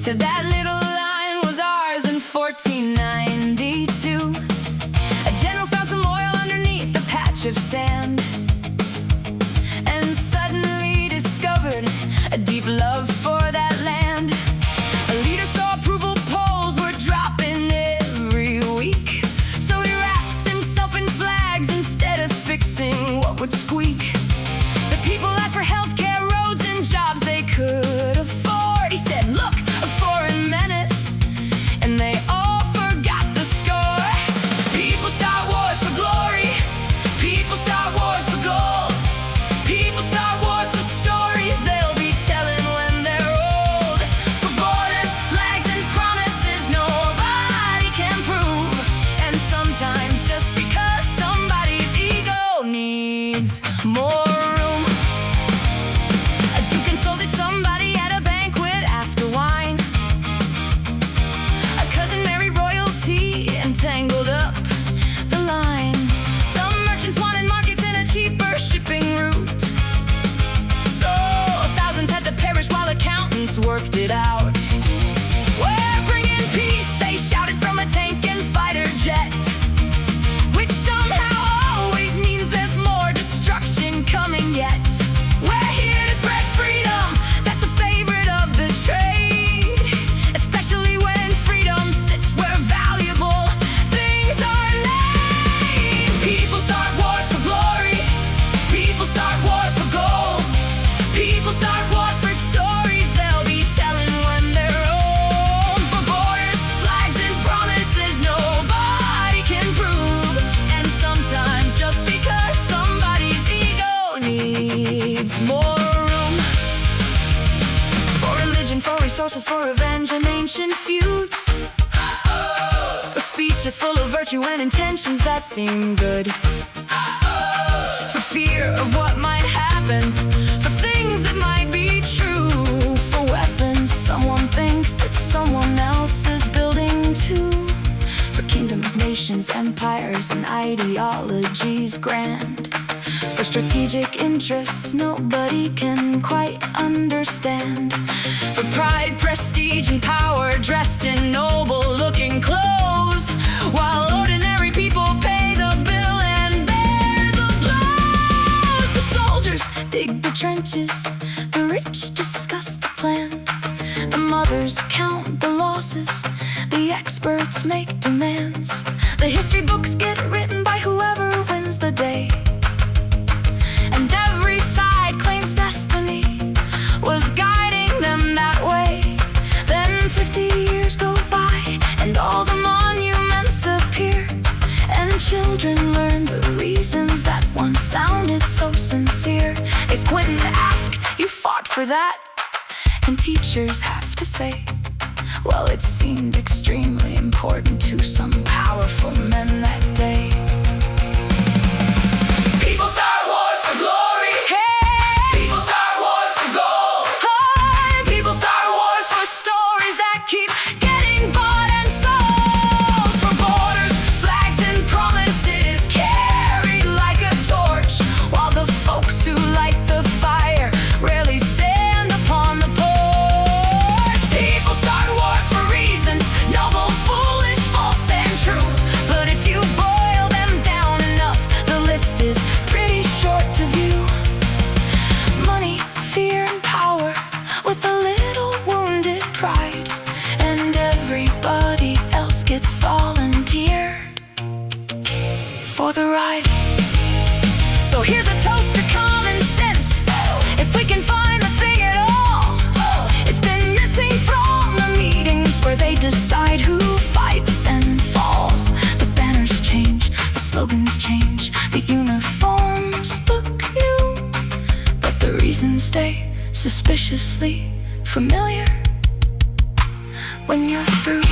Said that little line was ours in 1492. A general found some oil underneath a patch of sand, and suddenly discovered a deep love for that land. A leader saw approval polls were dropping every week, so he wrapped himself in flags instead of fixing what would squeak. The people asked for health care, roads, and jobs they could afford. He said, look, a foreign menace, and they all forgot the score. People start wars for glory, people start wars for gold, people start wars for stories they'll be telling when they're old. For borders, flags, and promises nobody can prove, and sometimes just because somebody's ego needs more. Tangled up the lines. Some merchants wanted markets and a cheaper shipping route, so thousands had to perish while accountants worked it out. We're bringing peace, they shouted from a tank and fighter jet, which somehow always means there's more destruction coming yet. We're here to spread freedom, that's a favorite of the trade, especially when freedom sits where valuable more room. For religion, for resources, for revenge and ancient feuds, for speeches full of virtue and intentions that seem good, for fear of what might happen, for things that might be true, for weapons someone thinks that someone else is building too, for kingdoms, nations, empires, and ideologies grand, for strategic interests nobody can quite understand, for pride, prestige, and power dressed in noble-looking clothes, while ordinary people pay the bill and bear the blows. The soldiers dig the trenches, the rich discuss the plan, the mothers count the losses, the experts make demands, the history books get written by whoever wins the day, and every side claims destiny was guiding them that way. Then 50 years go by and all the monuments appear, and children learn the reasons that once sounded so sincere. They squint and ask, you fought for that? And teachers have to say, well, it seemed extremely important to some powerful men that day. People start wars for glory, hey! People start wars for gold, hey! People start wars for stories that keep getting bought and sold, for borders, flags, and promises carried like a torch, while the folks who light the fire rarely stand upon the porch. People start wars for reasons noble, foolish, false, and true, but if you boil them down enough, the list is pretty short to view. Money, fear, and power, with a little wounded pride, and everybody else gets volunteered for the ride. So here's a toast to common sense, if we can find the thing at all. It's been missing from the meetings where they decide who fights and falls. The banners change, the slogans change, the uniforms look new, but the reasons stay suspiciously familiar when you're through.